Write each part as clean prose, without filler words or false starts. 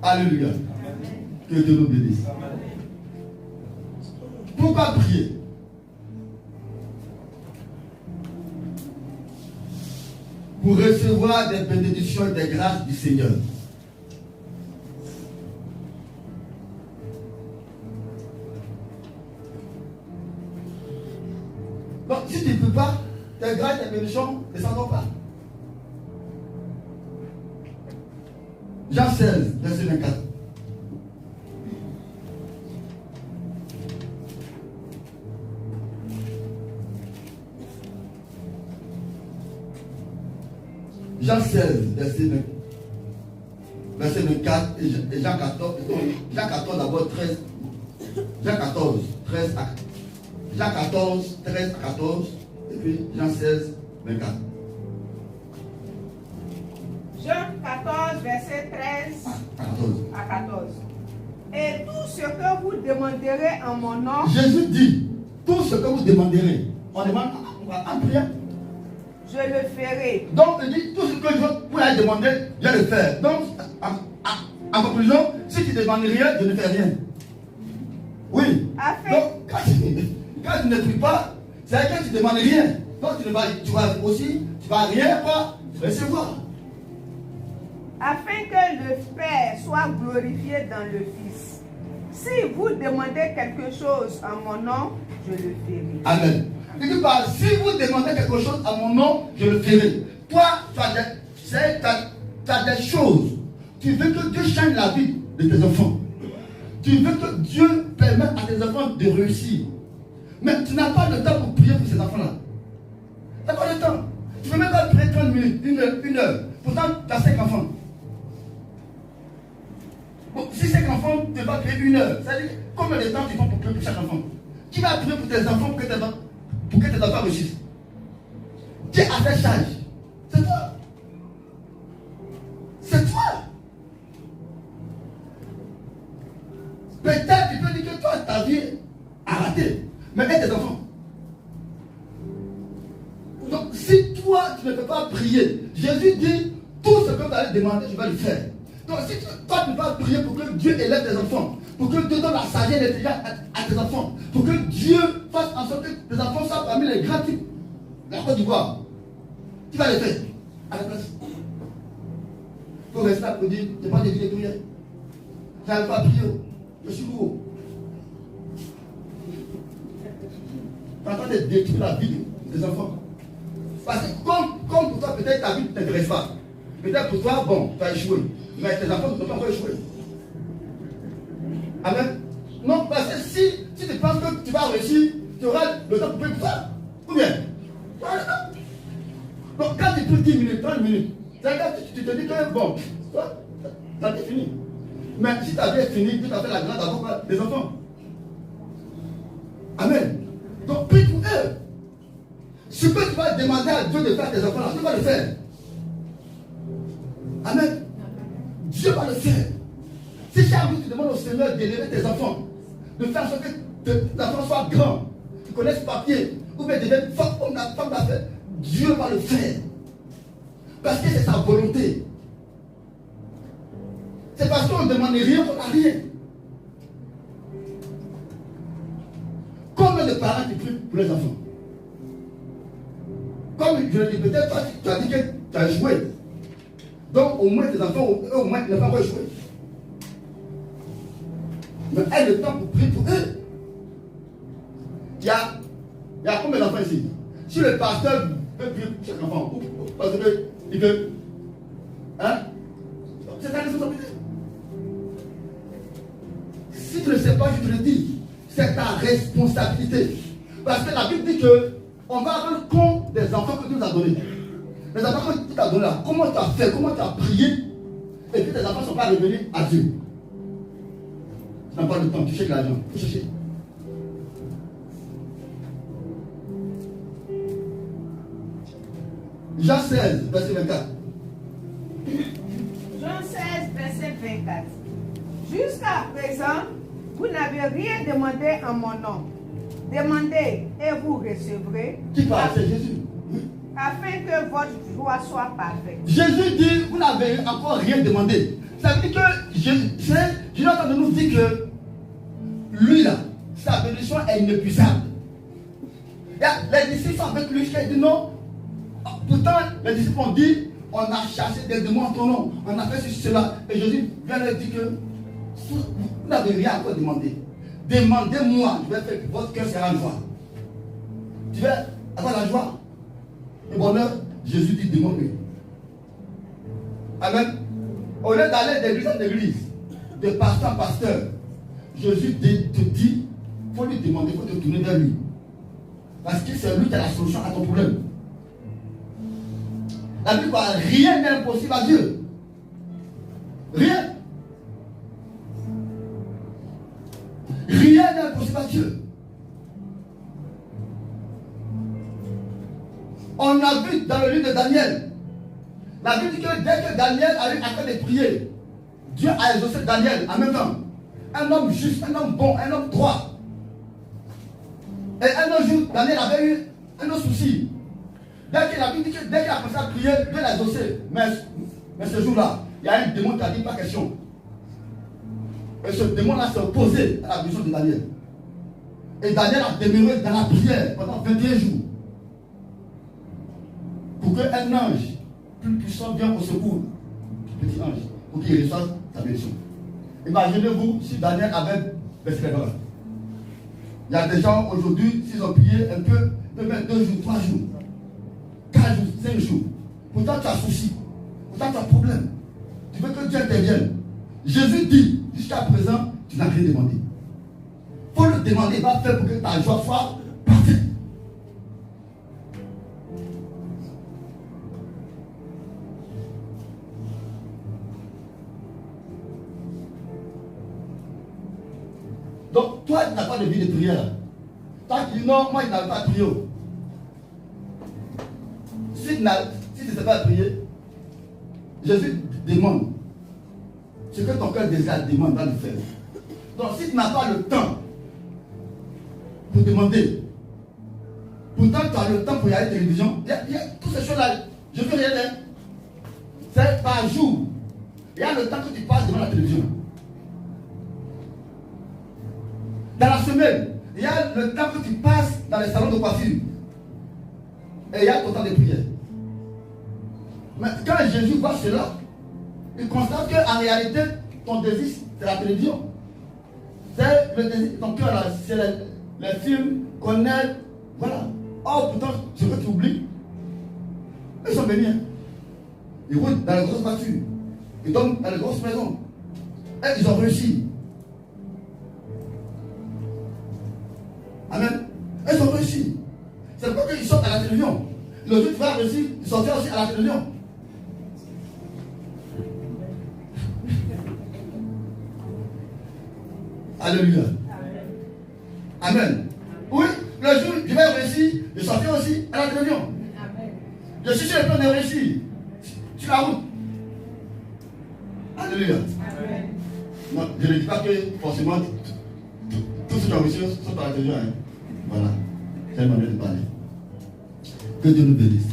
Alléluia. Que Dieu nous bénisse. Pourquoi prier? Pour recevoir des bénédictions et des grâces du Seigneur. Donc, si tu ne peux pas, tes grâces et tes bénédictions ne s'en vont pas. Jean 16, verset 24. Jean 16, verset 24 et Jean 14, Jean 14 d'abord 13, Jean 14, 13 à Jean 14, 13 à 14, et puis Jean 16, 24. Jean 14, verset 13 à 14. Et tout ce que vous demanderez en mon nom. Jésus dit, tout ce que vous demanderez, on demande en prière. Je le ferai. Donc, il dit, tout ce que vous allez demander, je vais le faire. Donc, en conclusion, si tu ne demandes rien, je ne fais rien. Oui. Donc, quand tu ne pries pas, c'est que tu ne demandes rien. Donc, tu vas rien pas recevoir. Afin que le Père soit glorifié dans le Fils. Si vous demandez quelque chose en mon nom, je le ferai. Amen. Si vous demandez quelque chose à mon nom, je le ferai. Toi, tu as des choses. Tu veux que Dieu change la vie de tes enfants. Tu veux que Dieu permette à tes enfants de réussir. Mais tu n'as pas le temps pour prier pour ces enfants-là. Tu n'as pas le temps. Tu ne peux même pas prier 30 minutes, une heure. Pourtant, tu as 5 enfants. Bon, si 5 enfants, tu vas prier 1 heure. Ça veut dire combien de temps tu prends pour prier pour chaque enfant? Qui va prier pour tes enfants pour que tes enfants réussissent? Dieu a fait charge. C'est toi. C'est toi. Peut-être tu peux dire que toi, ta vie a raté. Mais aide tes enfants. Donc, si toi, tu ne peux pas prier, Jésus dit, tout ce que vous allez demander, je vais le faire. Donc, si toi, tu ne peux pas prier pour que Dieu élève tes enfants, pour que Dieu donne la sagesse et l'intelligence à tes enfants, pour que Dieu fasse en sorte que tes enfants soient parmi les grands types de la Côte d'Ivoire, tu vas le faire à la place. Il faut rester là pour dire, je n'ai pas de vie de prière. Je n'arrive pas à prier. Je suis gros. Tu es en train de détruire la vie des enfants. Parce que comme pour toi, peut-être ta vie ne t'intéresse pas. Peut-être pour toi, bon, tu as échoué. Mais tes enfants ne peuvent pas encore échouer. Amen. Non, parce que si tu penses que tu vas réussir, tu auras le temps pour prier pour toi. Ou bien, tu auras le temps. Donc quand tu pries 10 minutes, 30 minutes, tu te dis que bon, toi, ça t'est fini. Mais si ta vie est finie, tu as fait la grâce d'avoir des enfants. Amen. Donc prie pour eux. Ce que tu vas demander à Dieu de faire tes enfants là, tu vas le faire. Amen. Dieu va le faire. Si chaque jour tu demandes au Seigneur d'élever tes enfants, de faire en sorte que tes enfants soient grands, qu'ils connaissent papier, ou bien deviennent femme d'affaires, Dieu va le faire. Parce que c'est sa volonté. C'est parce qu'on ne demande rien qu'on n'a rien. Combien de parents qui prient pour les enfants? Comme je le dis, peut-être toi, tu as dit que tu as joué. Donc au moins tes enfants, au moins, ne vont pas jouer. Mais aie le temps pour prier pour eux. Il y a combien d'enfants ici? Si le pasteur veut prier pour chaque enfant, parce qu'il veut. Hein? C'est ta responsabilité. Si tu ne sais pas, je te le dis, c'est ta responsabilité. Parce que la Bible dit que on va rendre compte des enfants que Dieu nous a donnés. Les enfants que Dieu t'a donnés là, comment tu as fait, comment tu as prié, et puis tes enfants ne sont pas revenus à Dieu. Tu n'as pas le temps, tu cherches l'argent, tu cherches. Jean 16, verset 24. Jean 16, verset 24. Jusqu'à présent, vous n'avez rien demandé en mon nom. Demandez et vous recevrez. Qui parle? C'est Jésus. afin que votre joie soit parfaite. Jésus dit, vous n'avez encore rien demandé. Ça veut dire que Jésus est en train de nous dire que lui là, sa bénédiction est inépuisable. Les disciples sont avec lui, il dit non. Pourtant, les disciples ont dit, on a chassé des démons en ton nom, on a fait ceci, cela. Et Jésus vient leur dire que vous n'avez rien encore demandé. Demandez-moi, je vais faire que votre cœur sera en joie. Tu veux avoir la joie, le bonheur, Jésus dit demande-lui. Amen. Au lieu d'aller d'église en église, de pasteur en pasteur, Jésus te dit, il faut lui demander, il faut te tourner vers lui. Parce que c'est lui qui a la solution à ton problème. La Bible quoi, rien n'est impossible à Dieu. Rien. Rien n'est impossible à Dieu. On a vu dans le livre de Daniel, la Bible dit que dès que Daniel arrive à faire des prières, Dieu a exaucé Daniel en même temps. Un homme juste, un homme bon, un homme droit. Et un autre jour, Daniel avait eu un autre souci. Dès qu'il a commencé à prier, Dieu l'a exaucé. Mais ce jour-là, il y a un démon qui a dit pas question. Et ce démon-là s'est opposé à la vision de Daniel. Et Daniel a demeuré dans la prière pendant 21 jours. Pour qu'un ange plus puissant vienne au secours, petit ange, pour qu'il reçoive sa bénédiction. Imaginez-vous si Daniel avait baissé les bras. Il y a des gens aujourd'hui, s'ils ont prié un peu, ils peuvent mettre 2 jours, 3 jours, 4 jours, 5 jours. Pourtant tu as souci, pourtant tu as problème. Tu veux que Dieu intervienne. Jésus dit, jusqu'à présent, tu n'as rien demandé. Il faut le demander, il va faire pour que ta joie soit parfaite. Donc, toi, tu n'as pas de vie de prière. Toi, tu dis non, moi, je n'avais pas prié. Si tu ne sais pas prier, Jésus demande. Ce que ton cœur désire, demande, va le faire. Donc, si tu n'as pas le temps pour demander, pourtant tu as le temps pour y aller à la télévision, il y a toutes ces choses-là. Je veux rien dire. C'est par jour. Il y a le temps que tu passes devant la télévision. Dans la semaine, il y a le temps que tu passes dans les salons de coiffure. Et il y a autant de prières. Mais quand Jésus voit cela, il constate qu'en réalité, ton désir, c'est la télévision. C'est le désir, ton cœur, c'est les films qu'on aime. Voilà. Or, pourtant, ce que tu oublies, ils sont venus. Ils roulent dans les grosses voitures. Ils dorment dans les grosses maisons. Et ils ont réussi. Amen. Ils ont réussi. C'est pourquoi ils sortent à la télévision. Le jour où tu vas réussir, ils sortent aussi à la télévision. Alléluia. Amen. Oui, le jour où je vais réussir, je sortirai aussi à la télévision. Amen. Je suis sur le plan de réussir. Sur la route. Alléluia. Amen. Non, je ne dis pas que forcément tous ceux qui ont réussi sont à la télévision. Hein. Voilà. C'est une manière de parler. Que Dieu nous bénisse.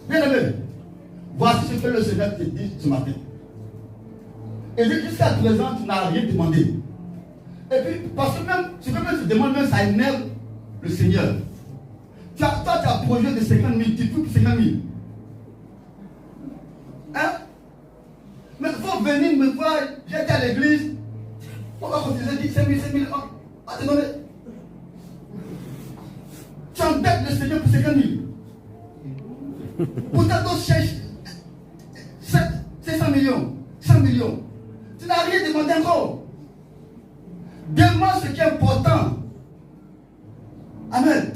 Bien aimé, voici ce que le Seigneur te dit ce matin. Et jusqu'à présent, tu n'as rien demandé. Et puis, parce que même, ce que même tu demandes, même ça énerve le Seigneur. Toi, tu as un projet de 50 000, tu fous 50 000. Hein? Mais il faut venir me voir, j'étais à l'église. Pourquoi on te dit 5 000, on te donne. Tu embêtes le Seigneur pour 50 000. Pourtant, tu cherches 500 millions, 100 millions. Tu n'as rien demandé encore. Demande ce qui est important. Amen.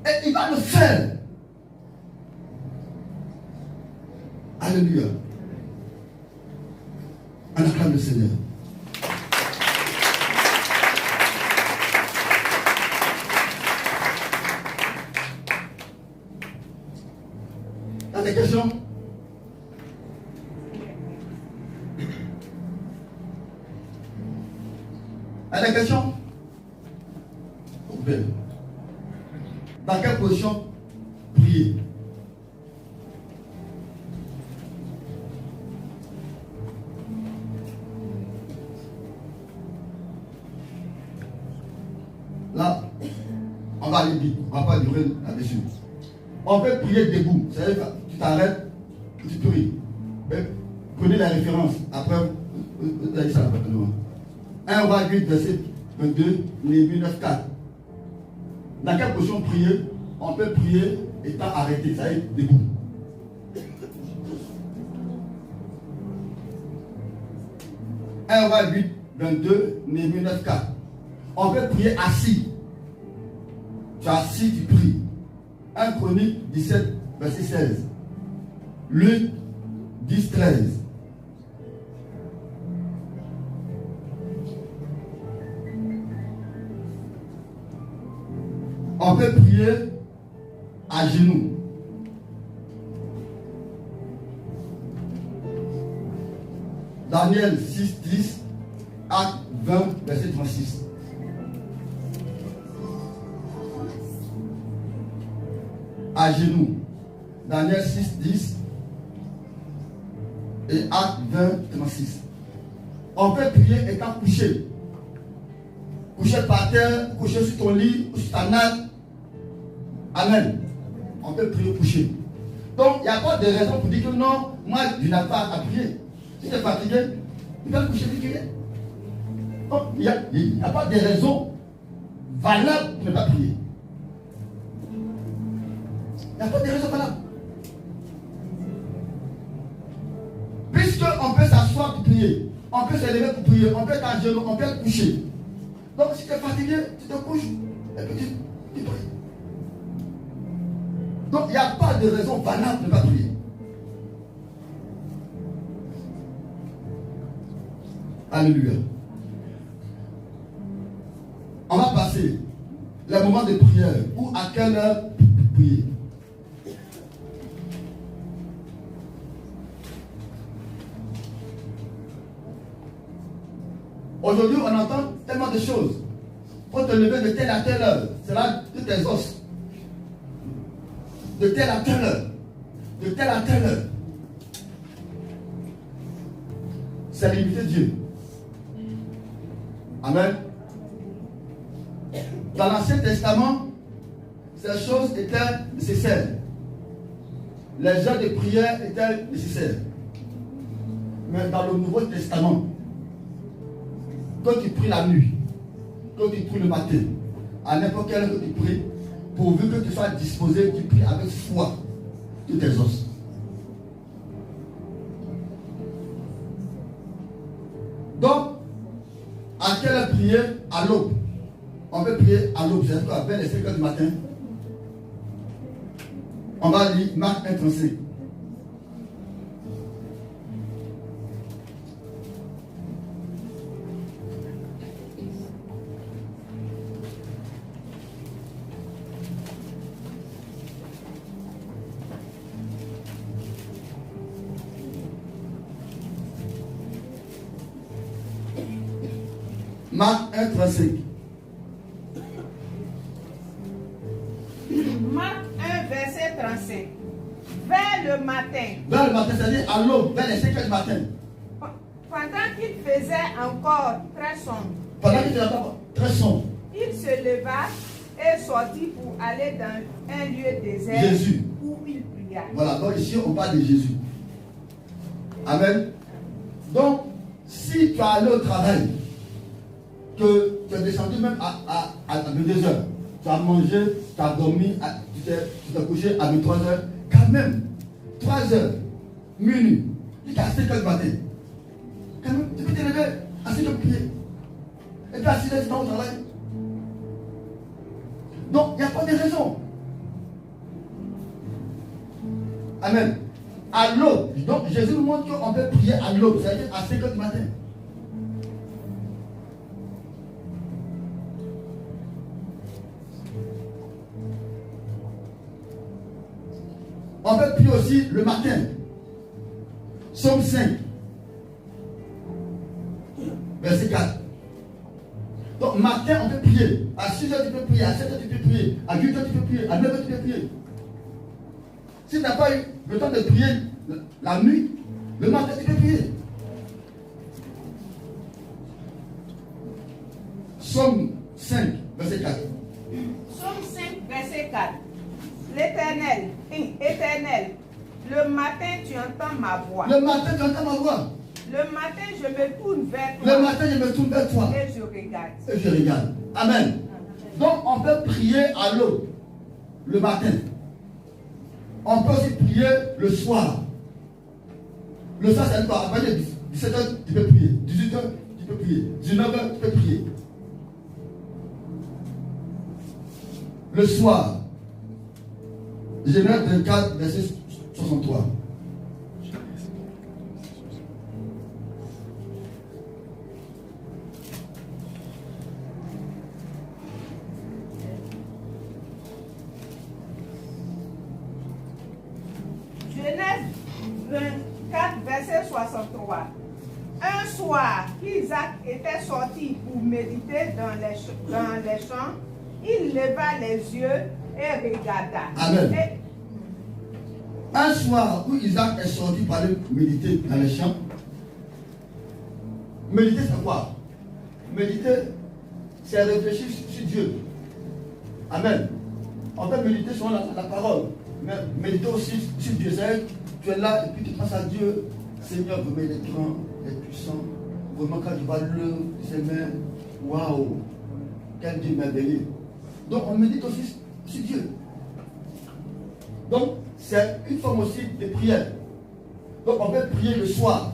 Et il va le faire. Alléluia. On acclame le Seigneur. Il y a des questions? Il y a des questions? Dans quelle position va aller vite, on ne va pas durer là-dessus. On peut prier debout, c'est-à-dire que tu t'arrêtes, tu pries. Prenez la référence, après vous allez ça rapidement. 1 Roi 8, verset 22, Néhémie 9, 4. Dans quelle position prier? On peut prier étant arrêté, ça y est, debout. « 1 Roi 8, 22, Néhémie 9, 4. On peut prier assis. Tu es assis, tu pries. 1 Chronique 17, verset 16. Luc 10, 13. On peut prier à genoux. Daniel 6, 10, Acte 20, verset 36. À genoux. Daniel 6, 10 et Acte 20, 36. On peut prier étant couché. Couché par terre, couché sur ton lit, ou sur ta natte. Amen. On peut prier couché. Donc, il n'y a pas de raison pour dire que non, moi, je n'ai pas à prier. Si tu es fatigué, tu peux te coucher prier. Donc, il n'y a pas de raison valable pour ne pas prier. Il n'y a pas de raison valable. Puisqu'on peut s'asseoir pour prier, on peut se lever pour prier, on peut être à genoux, on peut être couché. Donc, si tu es fatigué, tu te couches et puis tu pries. Donc, il n'y a pas de raison valable de ne pas prier. Alléluia. On va passer le moment de prière. Ou à quelle heure prier? Aujourd'hui, on entend tellement de choses. Il faut te lever de telle à telle heure. C'est là de tes os. De telle à telle heure. De telle à telle heure. C'est limiter Dieu. Amen. Dans l'Ancien Testament, ces choses étaient nécessaires. Les heures de prière étaient nécessaires. Mais dans le Nouveau Testament, quand tu pries la nuit, quand tu pries le matin, à n'importe quelle heure que tu pries, pourvu que tu sois disposé, tu pries avec foi de tes os. Donc, à quelle heure prier? À l'aube. On peut prier à l'aube, c'est-à-dire vers les 5 heures du matin. On va lire Marc 1, 35. Marc 1, 35. Marc 1, verset 35. Vers le matin. Vers le matin, c'est-à-dire à l'aube, vers les 5 heures du matin. Pendant qu'il faisait encore très sombre. Pendant qu'il faisait encore très sombre. Il se leva et sortit pour aller dans un lieu désert. Jésus. Où il pria. Voilà, donc ici on parle de Jésus. Amen. Donc, si tu as allé au travail, que tu es descendu même à 22 heures, tu as mangé, tu as dormi, tu t'es couché à 23 heures, quand même, 3 heures, minuit, tu es à 5 heures du matin. Quand même, tu peux te lever à 5 heures prier. Et puis à 6 heures, tu vas au travail. Donc, il n'y a pas de raison. Amen. À l'aube. Donc, Jésus nous montre qu'on peut prier à l'aube, c'est-à-dire à 5 heures du matin. On peut prier aussi le matin. Psaume 5. Verset 4. Donc, matin, on peut prier. À 6 heures, tu peux prier. À 7 heures, tu peux prier. À 8 heures, tu peux prier. À 9 heures, tu peux prier. Si tu n'as pas eu le temps de prier la nuit, le matin, tu peux prier. Psaume 5, verset 4. Psaume 5, L'Éternel, Éternel, le matin tu entends ma voix. Le matin, tu entends ma voix. Le matin, je me tourne vers toi. Le matin, je me tourne vers toi. Et je regarde. Et je regarde. Amen. Donc, on peut prier à l'aube, le matin. On peut aussi prier le soir. Le soir, c'est quoi? À partir de 17h, tu peux prier. 18h, tu peux prier. 19h, tu peux prier. Le soir, Genèse 24, verset 63. Genèse 24, verset 63. Un soir, qu'Isaac était sorti pour méditer dans les champs, il leva les yeux et regarda. Amen. Un soir où Isaac est sorti pour aller méditer dans les champs, méditer c'est quoi? Méditer, c'est réfléchir sur Dieu. Amen. On peut méditer sur la parole, mais méditer aussi sur Dieu. C'est tu es là et puis tu penses à Dieu. Seigneur, vous mettez les grands, les puissants. Vraiment, quand tu vois l'œuvre de ses mains, waouh, quel Dieu merveilleux. Donc, on médite aussi sur Dieu. Donc, c'est une forme aussi de prière. Donc, on peut prier le soir.